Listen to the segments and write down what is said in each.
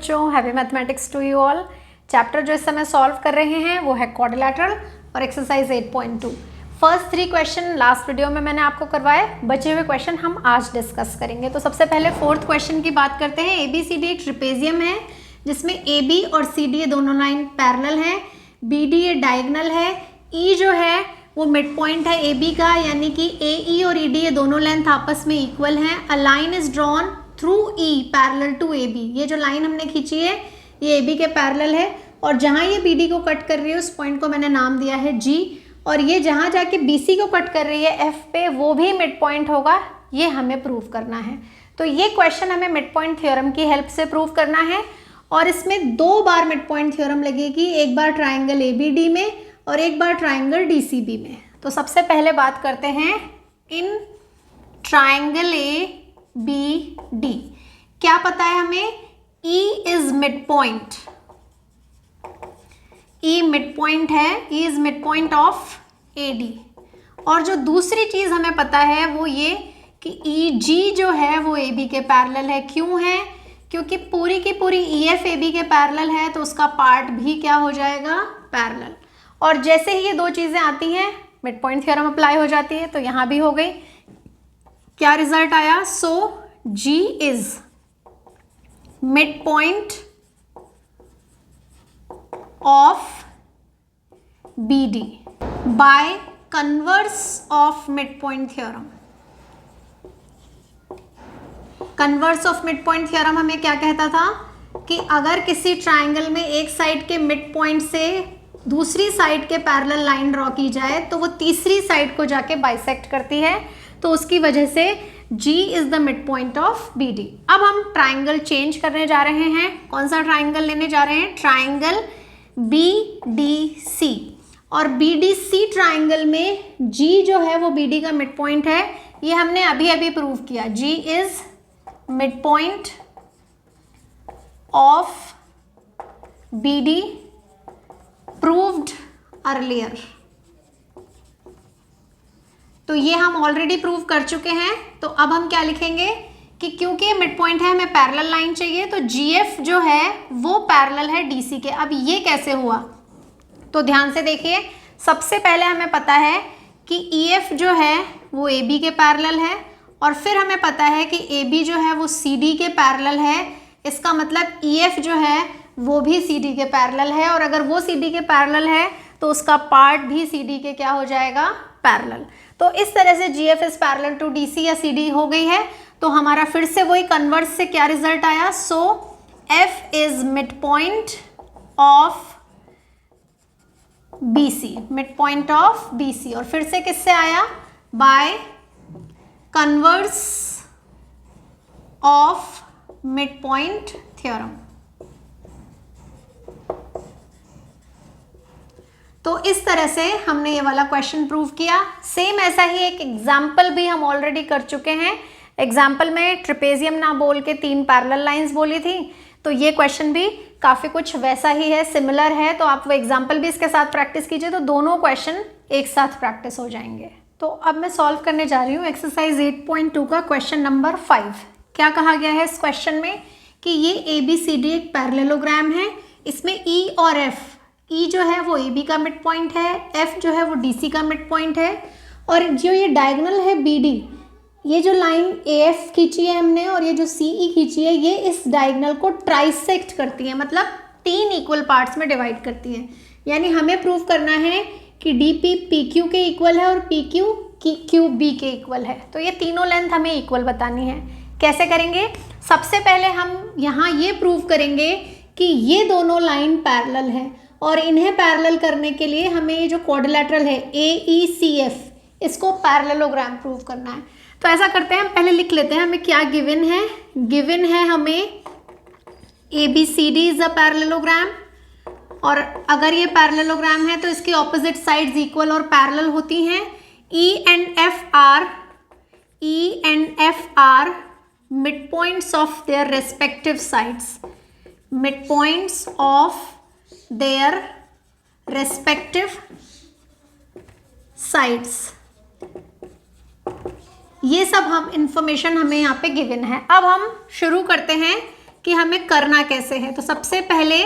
बच्चों, happy mathematics to you all. Chapter जो इस समय सॉल्व कर रहे हैं वो है क्वाड्रिलेटरल और exercise 8.2। First 3 question last video में मैंने आपको करवाए, बचे हुए क्वेश्चन हम आज डिस्कस करेंगे। तो सबसे पहले फोर्थ क्वेश्चन की बात करते हैं। ABCD एक ट्रिपेजियम है जिसमें AB और CD ये दोनों लाइन पैरेलल है, BD ये डायगोनल है, E जो है वो मिड पॉइंट है AB का, यानी कि AE और ED ये दोनों लेंथ आपस में इक्वल हैं। A line is drawn through E parallel to AB। ये जो लाइन हमने खींची है ये AB के पैरेलल है और जहाँ ये BD को कट कर रही है उस पॉइंट को मैंने नाम दिया है G, और ये जहाँ जाके BC को कट कर रही है F पे वो भी मिड पॉइंट होगा, ये हमें प्रूव करना है। तो ये क्वेश्चन हमें मिड पॉइंट थ्योरम की हेल्प से प्रूव करना है और इसमें 2 बार मिड पॉइंट थ्योरम लगेगी, एक बार ट्राइंगल ABD में और एक बार ट्राइंगल DCB में। तो सबसे पहले बात करते हैं इन ट्राइंगल ABD। क्या पता है हमें? E is mid point, E mid point है, E is mid point of AD। और जो दूसरी चीज हमें पता है वो ये कि EG जो है वो AB के पैरेलल है। क्यों है? क्योंकि पूरी की पूरी EF AB के पैरेलल है तो उसका पार्ट भी क्या हो जाएगा? पैरेलल। और जैसे ही ये 2 चीजें आती हैं मिड पॉइंट थ्योरम अप्लाई हो जाती है। तो यहां भी हो गई। क्या रिजल्ट आया? सो G is mid point of BD bye converse of mid point theorem. Converse of mid point theorem हमें क्या कहता था कि अगर किसी ट्राइंगल में एक साइड के मिड पॉइंट से दूसरी साइड के पैरेलल लाइन ड्रॉ की जाए तो वो तीसरी साइड को जाके बाइसेक्ट करती है, तो उसकी वजह से G is the mid point of BD। अब हम ट्राइंगल चेंज करने जा रहे हैं। कौन सा ट्राइंगल लेने जा रहे हैं? Triangle BDC। और BDC ट्राइंगल में G जो है वो BD का मिड पॉइंट है, ये हमने अभी अभी प्रूव किया। G is mid point of BD proved earlier. तो ये हम ऑलरेडी प्रूव कर चुके हैं। तो अब हम क्या लिखेंगे कि क्योंकि ये मिड पॉइंट है हमें पैरेलल लाइन चाहिए, तो GF जो है वो पैरेलल है DC के। अब ये कैसे हुआ? तो ध्यान से देखिए, सबसे पहले हमें पता है कि EF जो है वो AB के पैरेलल है और फिर हमें पता है कि AB जो है वो CD के पैरेलल है। इसका मतलब EF जो है वो भी CD के पैरेलल है और अगर वो CD के पैरेलल है तो उसका पार्ट भी CD के क्या हो जाएगा? पैरेलल। तो इस तरह से GF is parallel to DC या CD हो गई है। तो हमारा फिर से वही कन्वर्स से क्या रिजल्ट आया? सो F is mid point of BC, mid point of BC। और फिर से किससे आया? Bye converse of mid point theorem. तो इस तरह से हमने ये वाला क्वेश्चन प्रूव किया। सेम ऐसा ही एक एग्जाम्पल भी हम ऑलरेडी कर चुके हैं। एग्जाम्पल में ट्रिपेजियम ना बोल के 3 पैरेलल लाइंस बोली थी, तो ये क्वेश्चन भी काफ़ी कुछ वैसा ही है, सिमिलर है। तो आप वो एग्जाम्पल भी इसके साथ प्रैक्टिस कीजिए तो दोनों क्वेश्चन एक साथ प्रैक्टिस हो जाएंगे। तो अब मैं सॉल्व करने जा रही हूँ एक्सरसाइज 8.2 का क्वेश्चन नंबर 5। क्या कहा गया है इस क्वेश्चन में कि ये ABCD एक पैरेललोग्राम है, इसमें E और F, E जो है वो AB का मिड पॉइंट है, F जो है वो DC का मिड पॉइंट है, और जो ये डायगोनल है BD, ये जो लाइन AF खींची है हमने और ये जो CE खींची है, ये इस डायगोनल को ट्राइसेक्ट करती है, मतलब 3 इक्वल पार्ट्स में डिवाइड करती है। यानी हमें प्रूव करना है कि DP PQ के इक्वल है और PQ QB के इक्वल है। तो ये तीनों लेंथ हमें इक्वल बतानी है। कैसे करेंगे? सबसे पहले हम यहाँ ये प्रूव करेंगे कि ये दोनों लाइन पैरेलल है और इन्हें पैरेलल करने के लिए हमें ये जो क्वाड्रिलेटरल है AECF, इसको पैरेललोग्राम प्रूव करना है। तो ऐसा करते हैं, हम पहले लिख लेते हैं हमें क्या गिवन है। गिवन है हमें ABCD इज अ पैरेललोग्राम, और अगर ये पैरेललोग्राम है तो इसकी ऑपोजिट साइड्स इक्वल और पैरेलल होती हैं। E and F are midpoints of their respective sides. Midpoints of their respective sides. ये सब हम इंफॉर्मेशन हमें यहाँ पे गिवन है। अब हम शुरू करते हैं कि हमें करना कैसे है। तो सबसे पहले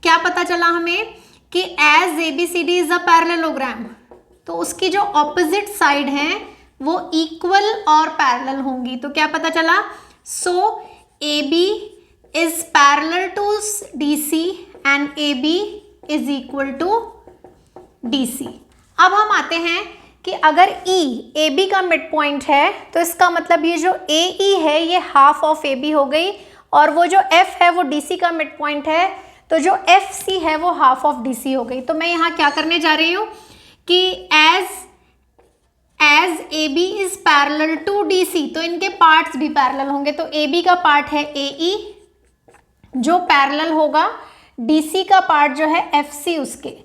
क्या पता चला हमें कि as ABCD is a parallelogram, तो उसकी जो ऑपोजिट साइड है वो इक्वल और पैरेलल होंगी। तो क्या पता चला, so AB is parallel to DC and AB is equal to DC। अब हम आते हैं कि अगर E AB का मिड पॉइंट है तो इसका मतलब ये जो AE है ये हाफ ऑफ AB हो गई, और वो जो F है वो DC का मिड पॉइंट है, तो जो FC है वो हाफ ऑफ DC हो गई। तो मैं यहाँ क्या करने जा रही हूँ कि as AB is parallel to DC, तो इनके पार्ट्स भी पैरेलल होंगे। तो AB का पार्ट है AE जो पैरेलल होगा DC का पार्ट जो है FC उसके,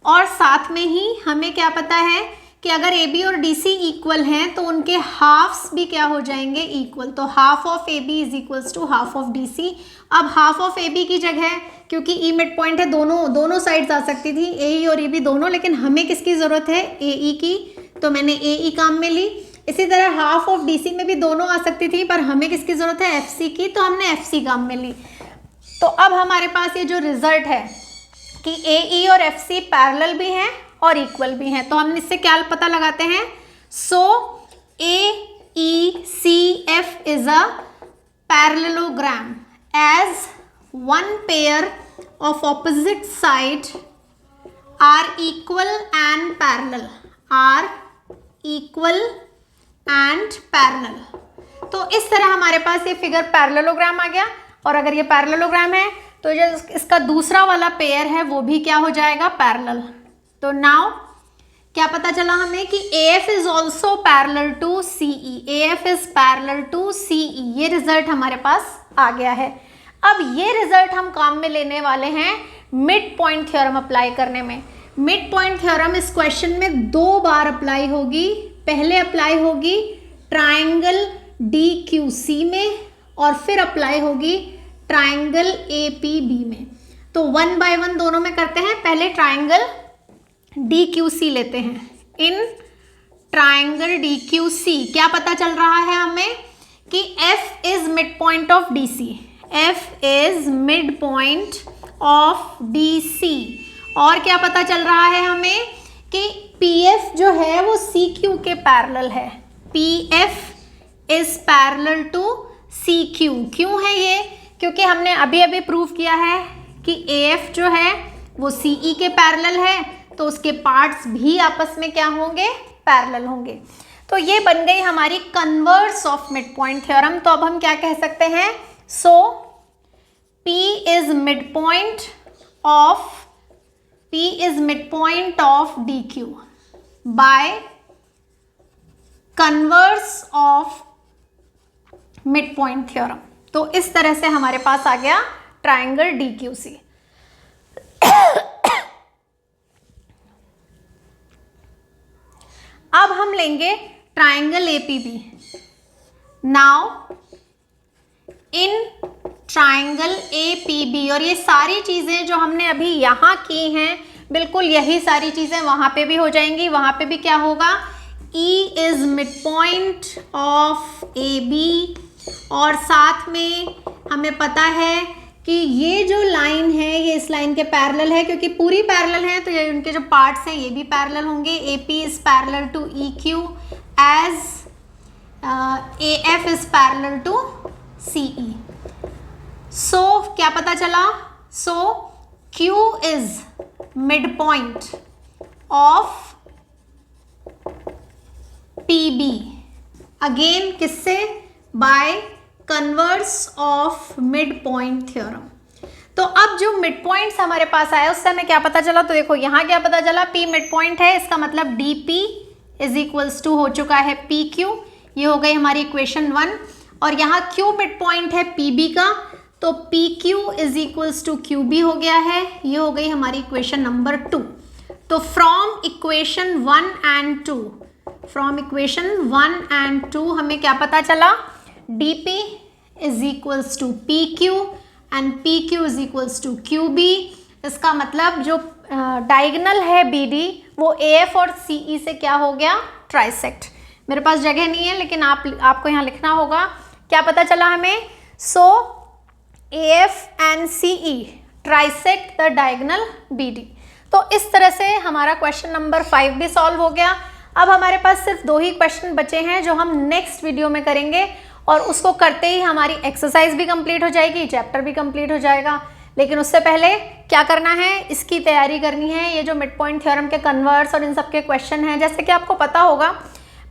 और साथ में ही हमें क्या पता है कि अगर AB और DC इक्वल हैं तो उनके हाफ्स भी क्या हो जाएंगे, इक्वल। तो half of AB is equals to half of DC। अब हाफ ऑफ AB की जगह, क्योंकि E मिड पॉइंट है, दोनों साइड्स आ सकती थी, AE और EB दोनों, लेकिन हमें किसकी ज़रूरत है, AE की, तो मैंने AE काम में ली। इसी तरह हाफ ऑफ DC में भी दोनों आ सकती थी, पर हमें किसकी ज़रूरत है, FC की, तो हमने FC काम में ली। तो अब हमारे पास ये जो रिजल्ट है कि AE और FC पैरेलल भी हैं और इक्वल भी हैं, तो हम इससे क्या पता लगाते हैं, so AECF is a parallelogram as one pair of opposite side are equal and parallel, are equal and parallel। तो इस तरह हमारे पास ये फिगर पैरेललोग्राम आ गया, और अगर ये पैरेललोग्राम है तो जो इसका दूसरा वाला पेयर है वो भी क्या हो जाएगा, पैरेलल। तो नाउ क्या पता चला हमें कि AF is also parallel to CE, AF is parallel to CE, ये रिजल्ट हमारे पास आ गया है। अब ये रिजल्ट हम काम में लेने वाले हैं मिड पॉइंट थ्योरम अप्लाई करने में। मिड पॉइंट थ्योरम इस क्वेश्चन में 2 बार अप्लाई होगी। पहले अप्लाई होगी ट्राइंगल DQC में, और फिर अप्लाई होगी ट्राइंगल APB में। तो 1 बाय 1 दोनों में करते हैं। पहले ट्राइंगल DQC लेते हैं। इन ट्राइंगल DQC क्या पता चल रहा है हमें कि F is mid point of DC, F is mid point of DC, और क्या पता चल रहा है हमें कि PF जो है वो CQ के पैरेलल है, PF is parallel to CQ। क्यों है ये, क्योंकि हमने अभी अभी प्रूव किया है कि AF जो है वो CE के पैरेलल है, तो उसके पार्ट्स भी आपस में क्या होंगे, पैरेलल होंगे। तो ये बन गई हमारी converse of mid point theorem. तो अब हम क्या कह सकते हैं, सो P is midpoint of DQ by converse of midpoint theorem। तो इस तरह से हमारे पास आ गया ट्राइंगल DQC। अब हम लेंगे triangle APB। Now in triangle APB, और ये सारी चीज़ें जो हमने अभी यहाँ की हैं बिल्कुल यही सारी चीज़ें वहाँ पे भी हो जाएंगी। वहाँ पे भी क्या होगा, E is mid point of AB, और साथ में हमें पता है कि ये जो लाइन है ये इस लाइन के पैरेलल है, क्योंकि पूरी पैरेलल है तो ये उनके जो पार्ट्स हैं ये भी पैरेलल होंगे। AP is parallel to EQ as AF is parallel to CE। So क्या पता चला, so Q is mid point of PB, again किससे, by converse of mid point theorem. तो अब जो मिड पॉइंट्स हमारे पास आया उससे हमें क्या पता चला, तो देखो यहाँ क्या पता चला, P मिड पॉइंट है, इसका मतलब DP इज इक्वल्स टू हो चुका है PQ, ये हो गई हमारी इक्वेशन 1। और यहाँ Q मिड पॉइंट है PB का, तो PQ is equals to QB हो गया है, ये हो गई हमारी इक्वेशन नंबर 2। तो from equation 1 and 2, from equation 1 and 2 हमें क्या पता चला, DP is equals to PQ and PQ is equals to QB। इसका मतलब जो डायगोनल है BD वो AF और CE से क्या हो गया, ट्राइसेक्ट। मेरे पास जगह नहीं है लेकिन आपको यहाँ लिखना होगा। क्या पता चला हमें, सो AF and CE trisect the diagonal BD। तो इस तरह से हमारा क्वेश्चन नंबर 5 भी सॉल्व हो गया। अब हमारे पास सिर्फ 2 ही क्वेश्चन बचे हैं जो हम नेक्स्ट वीडियो में करेंगे, और उसको करते ही हमारी एक्सरसाइज भी कंप्लीट हो जाएगी, चैप्टर भी कंप्लीट हो जाएगा। लेकिन उससे पहले क्या करना है, इसकी तैयारी करनी है। ये जो मिड पॉइंट थ्योरम के कन्वर्स और इन सब के क्वेश्चन हैं, जैसे कि आपको पता होगा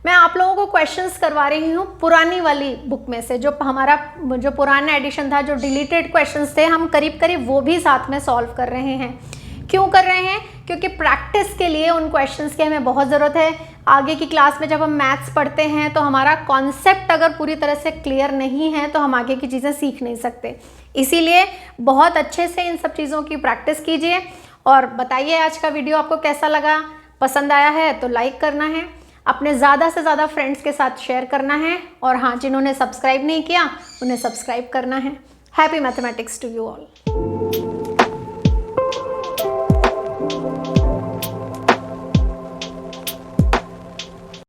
मैं आप लोगों को क्वेश्चंस करवा रही हूँ पुरानी वाली बुक में से, जो हमारा जो पुराना एडिशन था, जो डिलीटेड क्वेश्चंस थे, हम करीब करीब वो भी साथ में सॉल्व कर रहे हैं। क्यों कर रहे हैं? क्योंकि प्रैक्टिस के लिए उन क्वेश्चंस की हमें बहुत ज़रूरत है। आगे की क्लास में जब हम मैथ्स पढ़ते हैं तो हमारा कॉन्सेप्ट अगर पूरी तरह से क्लियर नहीं है तो हम आगे की चीज़ें सीख नहीं सकते। इसीलिए बहुत अच्छे से इन सब चीज़ों की प्रैक्टिस कीजिए और बताइए आज का वीडियो आपको कैसा लगा। पसंद आया है तो लाइक करना है, अपने ज़्यादा से ज़्यादा फ्रेंड्स के साथ शेयर करना है, और हाँ, जिन्होंने सब्सक्राइब नहीं किया उन्हें सब्सक्राइब करना है। Happy mathematics to you all.